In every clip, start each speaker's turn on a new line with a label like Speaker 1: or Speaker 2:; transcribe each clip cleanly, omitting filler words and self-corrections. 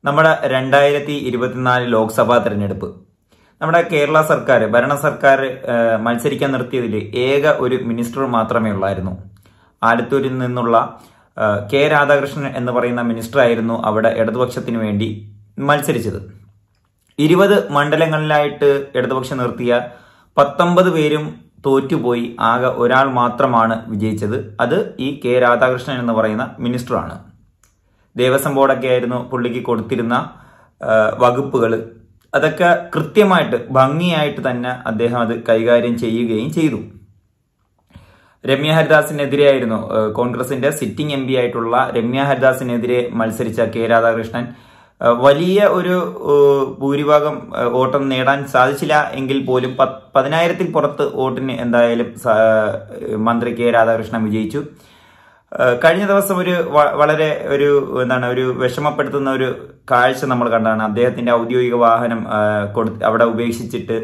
Speaker 1: നമ്മുടെ 2024 ലോക്സഭാ തെരഞ്ഞെടുപ്പ് നമ്മുടെ കേരള സർക്കാർ ഭരണ സർക്കാർ മത്സരിക്കാൻ നിർത്തിയതിൽ ഏക ഒരു മിനിസ്റ്റർ മാത്രമേ ഉള്ളായിരുന്നു. ആലത്തൂരിൽ നിന്നുള്ള കെ രാധാകൃഷ്ണൻ എന്ന് പറയുന്ന മിനിസ്റ്റർ ആയിരുന്നു അവിടെ ഇടതുപക്ഷത്തിന് വേണ്ടി മത്സരിച്ചത്. 20 മണ്ഡലങ്ങളിലായിട്ട് ഇടതുപക്ഷം നിർത്തിയ 19 പേരും തോറ്റുപോയി. ആകെ ഒരാൾ മാത്രമാണ് വിജയിച്ചത്. അത് ഈ കെ രാധാകൃഷ്ണൻ എന്ന് പറയുന്ന മിനിസ്റ്ററാണ്. ദേവസ്വം ബോർഡൊക്കെ ആയിരുന്നു പുള്ളിക്ക് കൊടുത്തിരുന്ന വകുപ്പുകൾ. അതൊക്കെ കൃത്യമായിട്ട് ഭംഗിയായിട്ട് തന്നെ അദ്ദേഹം അത് കൈകാര്യം ചെയ്യുകയും ചെയ്തു. രമ്യ ഹരിദാസിനെതിരെയായിരുന്നു കോൺഗ്രസിന്റെ സിറ്റിംഗ് MP ആയിട്ടുള്ള രമ്യ ഹരിദാസിനെതിരെ മത്സരിച്ച കെ രാധാകൃഷ്ണൻ വലിയ ഒരു ഭൂരിഭാഗം വോട്ടൊന്നും നേടാൻ സാധിച്ചില്ല എങ്കിൽ പോലും 10,000-ൽ പുറത്ത് വോട്ടിന് എന്തായാലും മന്ത്രി കെ രാധാകൃഷ്ണൻ വിജയിച്ചു. കഴിഞ്ഞ ദിവസം വളരെ ഒരു വിഷമപ്പെടുത്തുന്ന ഒരു കാഴ്ച നമ്മൾ കണ്ടതാണ്. അദ്ദേഹത്തിന്റെ ഔദ്യോഗിക വാഹനം അവിടെ ഉപേക്ഷിച്ചിട്ട്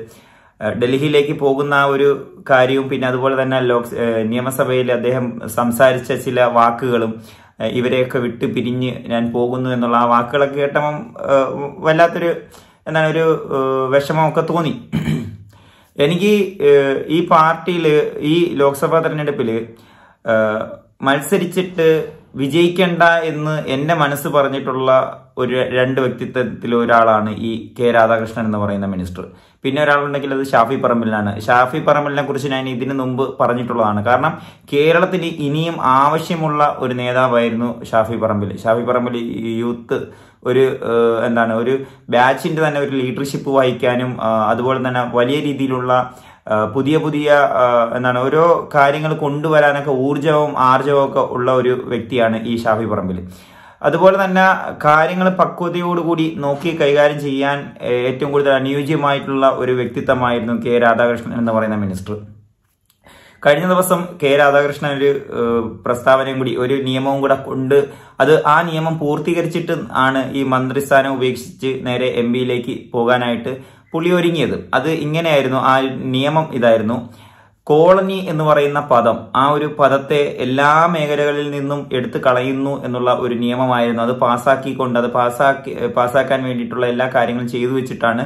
Speaker 1: ഡൽഹിയിലേക്ക് പോകുന്ന ഒരു കാര്യവും പിന്നെ അതുപോലെ തന്നെ നിയമസഭയിൽ അദ്ദേഹം സംസാരിച്ച ചില വാക്കുകളും ഇവരെയൊക്കെ വിട്ട് പിരിഞ്ഞ് ഞാൻ പോകുന്നു എന്നുള്ള ആ വാക്കുകളൊക്കെ കേട്ടപ്പം വല്ലാത്തൊരു ഒരു വിഷമമൊക്കെ തോന്നി. എനിക്ക് ഈ പാർട്ടിയിൽ ഈ ലോക്സഭാ തെരഞ്ഞെടുപ്പിൽ മത്സരിച്ചിട്ട് വിജയിക്കേണ്ട എന്ന് എന്റെ മനസ്സ് പറഞ്ഞിട്ടുള്ള രണ്ട് വ്യക്തിത്വത്തിൽ ഒരാളാണ് ഈ കെ രാധാകൃഷ്ണൻ എന്ന് പറയുന്ന മിനിസ്റ്റർ. പിന്നെ ഒരാളുണ്ടെങ്കിൽ അത് ഷാഫി പറമ്പിലിനാണ്. ഷാഫി പറമ്പിലിനെ കുറിച്ച് ഞാൻ ഇതിനു മുമ്പ് പറഞ്ഞിട്ടുള്ളതാണ്. കാരണം കേരളത്തിന് ഇനിയും ആവശ്യമുള്ള ഒരു നേതാവായിരുന്നു ഷാഫി പറമ്പിൽ. ഷാഫി പറമ്പിൽ യൂത്ത് ഒരു ബാച്ചിന്റെ തന്നെ ഒരു ലീഡർഷിപ്പ് വഹിക്കാനും അതുപോലെ തന്നെ വലിയ രീതിയിലുള്ള പുതിയ ഓരോ കാര്യങ്ങൾ കൊണ്ടുവരാനൊക്കെ ഊർജവും ആർജവും ഒക്കെ ഉള്ള ഒരു വ്യക്തിയാണ് ഈ ഷാഫി പറമ്പിൽ. അതുപോലെ തന്നെ കാര്യങ്ങൾ പക്വതയോടുകൂടി നോക്കി കൈകാര്യം ചെയ്യാൻ ഏറ്റവും കൂടുതൽ അനുയോജ്യമായിട്ടുള്ള ഒരു വ്യക്തിത്വമായിരുന്നു കെ രാധാകൃഷ്ണൻ എന്ന് പറയുന്ന മിനിസ്റ്റർ. കഴിഞ്ഞ ദിവസം കെ രാധാകൃഷ്ണൻ ഒരു പ്രസ്താവനയും കൂടി ഒരു നിയമവും കൂടെ കൊണ്ട് ആ നിയമം പൂർത്തീകരിച്ചിട്ട് ആണ് ഈ മന്ത്രിസ്ഥാനം ഉപേക്ഷിച്ച് നേരെ MP-യിലേക്ക് പോകാനായിട്ട് പുള്ളി ഒരുങ്ങിയത്. അത് ഇങ്ങനെയായിരുന്നു. ആ നിയമം ഇതായിരുന്നു: കോളനി എന്ന് പറയുന്ന പദം, ആ ഒരു പദത്തെ എല്ലാ മേഖലകളിൽ നിന്നും എടുത്തു കളയുന്നു എന്നുള്ള ഒരു നിയമമായിരുന്നു. അത് പാസ്സാക്കാൻ വേണ്ടിയിട്ടുള്ള എല്ലാ കാര്യങ്ങളും ചെയ്തു വെച്ചിട്ടാണ്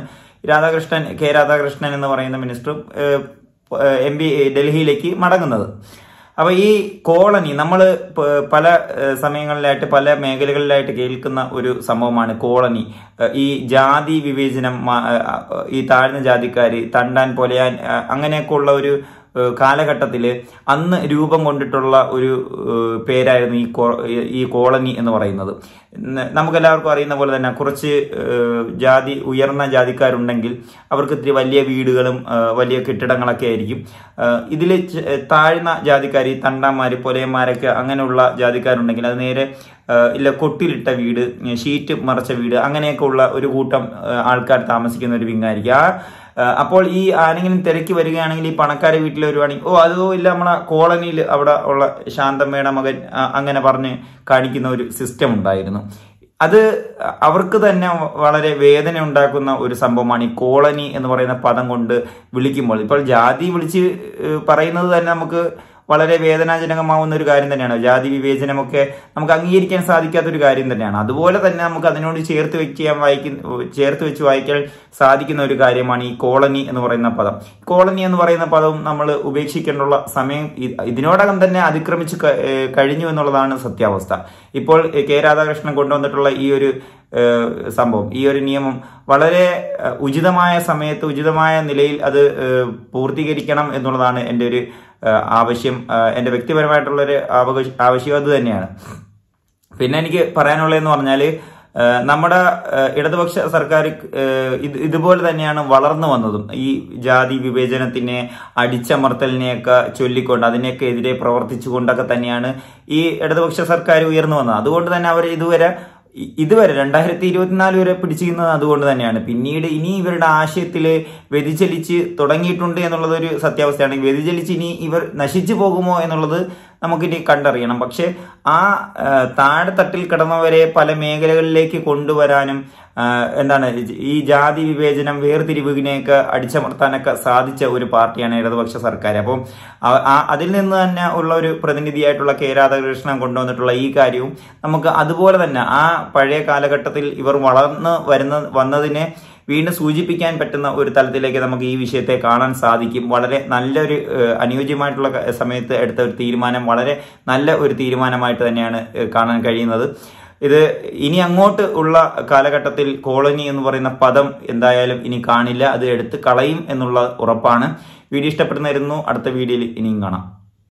Speaker 1: കെ രാധാകൃഷ്ണൻ എന്ന് പറയുന്ന മിനിസ്റ്റർ MP ഡൽഹിയിലേക്ക് മടങ്ങുന്നത്. അപ്പൊ ഈ കോളനി നമ്മൾ പല സമയങ്ങളിലായിട്ട് പല മേഖലകളിലായിട്ട് കേൾക്കുന്ന ഒരു സംഭവമാണ് കോളനി. ഈ ജാതി വിവേചനം, ഈ താഴ്ന്ന ജാതിക്കാര് തണ്ടാൻ പൊലയാൻ അങ്ങനെയൊക്കെ ഉള്ള ഒരു കാലഘട്ടത്തില് അന്ന് രൂപം കൊണ്ടിട്ടുള്ള ഒരു പേരായിരുന്നു ഈ കോളനി എന്ന് പറയുന്നത്. നമുക്കെല്ലാവർക്കും അറിയുന്ന പോലെ തന്നെ കുറച്ച് ഉയർന്ന ജാതിക്കാരുണ്ടെങ്കിൽ അവർക്ക് ഇത്തിരി വലിയ വീടുകളും വലിയ കെട്ടിടങ്ങളൊക്കെ ആയിരിക്കും. ഇതിൽ താഴ്ന്ന ജാതിക്കാർ, ഈ തണ്ടാന്മാര് പൊലയന്മാരൊക്കെ അങ്ങനെയുള്ള ജാതിക്കാരുണ്ടെങ്കിൽ അത് നേരെ കൊട്ടിലിട്ട വീട്, ഷീറ്റ് മറച്ച വീട്, അങ്ങനെയൊക്കെ ഉള്ള ഒരു കൂട്ടം ആൾക്കാർ താമസിക്കുന്ന ഒരു വിങ്ങായിരിക്കും. അപ്പോൾ ഈ ആരെങ്കിലും തിരക്കി വരികയാണെങ്കിൽ ഈ പണക്കാരെ വീട്ടിൽ വരുവാണെങ്കിൽ അതോ ഇല്ല നമ്മളെ കോളനിയിൽ അവിടെ ഉള്ള ശാന്തമ്മയുടെ മകൻ അങ്ങനെ പറഞ്ഞ് കാണിക്കുന്ന ഒരു സിസ്റ്റം ഉണ്ടായിരുന്നു. അത് അവർക്ക് തന്നെ വളരെ വേദന ഉണ്ടാക്കുന്ന ഒരു സംഭവമാണ് ഈ കോളനി എന്ന് പറയുന്ന പദം കൊണ്ട് വിളിക്കുമ്പോൾ. ഇപ്പോൾ ജാതി വിളിച്ച് പറയുന്നത് തന്നെ നമുക്ക് വളരെ വേദനാജനകമാവുന്ന ഒരു കാര്യം തന്നെയാണ്. ജാതി വിവേചനമൊക്കെ നമുക്ക് അംഗീകരിക്കാൻ സാധിക്കാത്ത ഒരു കാര്യം തന്നെയാണ്. അതുപോലെ തന്നെ നമുക്ക് അതിനോട് ചേർത്ത് വെച്ച് വായിക്കാൻ സാധിക്കുന്ന ഒരു കാര്യമാണ് ഈ കോളനി എന്ന് പറയുന്ന പദം. കോളനി എന്ന് പറയുന്ന പദം നമ്മൾ ഉപേക്ഷിക്കേണ്ടുള്ള സമയം ഇതിനോടകം തന്നെ അതിക്രമിച്ച് കഴിഞ്ഞു എന്നുള്ളതാണ് സത്യാവസ്ഥ. ഇപ്പോൾ കെ രാധാകൃഷ്ണൻ കൊണ്ടുവന്നിട്ടുള്ള ഈ ഒരു സംഭവം, ഈ ഒരു നിയമം വളരെ ഉചിതമായ സമയത്ത് ഉചിതമായ നിലയിൽ അത് പൂർത്തീകരിക്കണം എന്നുള്ളതാണ് എൻ്റെ ഒരു ആവശ്യം. എൻ്റെ വ്യക്തിപരമായിട്ടുള്ളൊരു ആവശ്യം അത് തന്നെയാണ്. പിന്നെ എനിക്ക് പറയാനുള്ളതെന്ന് പറഞ്ഞാൽ നമ്മുടെ ഇടതുപക്ഷ സർക്കാർ ഇതുപോലെ തന്നെയാണ് വളർന്നു വന്നതും. ഈ ജാതി വിവേചനത്തിനെ, അടിച്ചമർത്തലിനെയൊക്കെ ചൊല്ലിക്കൊണ്ട് അതിനെയൊക്കെ എതിരെ പ്രവർത്തിച്ചുകൊണ്ടൊക്കെ തന്നെയാണ് ഈ ഇടതുപക്ഷ സർക്കാർ ഉയർന്നു വന്നത്. അതുകൊണ്ട് തന്നെ അവർ ഇതുവരെ 2024 വരെ പിടിച്ചിരിക്കുന്നത് അതുകൊണ്ട് തന്നെയാണ്. പിന്നീട് ഇനി ഇവരുടെ ആശയത്തില് വ്യതിചലിച്ച് തുടങ്ങിയിട്ടുണ്ട് എന്നുള്ളത് ഒരു സത്യാവസ്ഥയാണ്. വ്യതിചലിച്ച് ഇനി ഇവർ നശിച്ചു പോകുമോ എന്നുള്ളത് നമുക്കിനി കണ്ടറിയണം. പക്ഷെ ആ താഴെത്തട്ടിൽ കിടന്നവരെ പല മേഖലകളിലേക്ക് കൊണ്ടുവരാനും ഈ ജാതി വിവേചനം വേർതിരിവിനെയൊക്കെ അടിച്ചമർത്താനൊക്കെ സാധിച്ച ഒരു പാർട്ടിയാണ് ഇടതുപക്ഷ സർക്കാർ. അപ്പം അതിൽ നിന്ന് തന്നെ ഉള്ള ഒരു പ്രതിനിധിയായിട്ടുള്ള കെ രാധാകൃഷ്ണൻ കൊണ്ടുവന്നിട്ടുള്ള ഈ കാര്യവും നമുക്ക് അതുപോലെ തന്നെ ആ പഴയ കാലഘട്ടത്തിൽ ഇവർ വളർന്ന് വന്നതിനെ വീണ്ടും സൂചിപ്പിക്കാൻ പറ്റുന്ന ഒരു തലത്തിലേക്ക് നമുക്ക് ഈ വിഷയത്തെ കാണാൻ സാധിക്കും. വളരെ നല്ലൊരു അനുയോജ്യമായിട്ടുള്ള സമയത്ത് എടുത്ത ഒരു തീരുമാനം വളരെ നല്ല ഒരു തീരുമാനമായിട്ട് തന്നെയാണ് കാണാൻ കഴിയുന്നത്. ഇത് ഇനി അങ്ങോട്ട് ഉള്ള കാലഘട്ടത്തിൽ കോളനി എന്ന് പറയുന്ന പദം എന്തായാലും ഇനി കാണില്ല, അത് എടുത്ത് കളയും എന്നുള്ള ഉറപ്പാണ്. വീഡിയോ ഇഷ്ടപ്പെടുന്നതായിരുന്നു. അടുത്ത വീഡിയോയിൽ ഇനിയും കാണാം.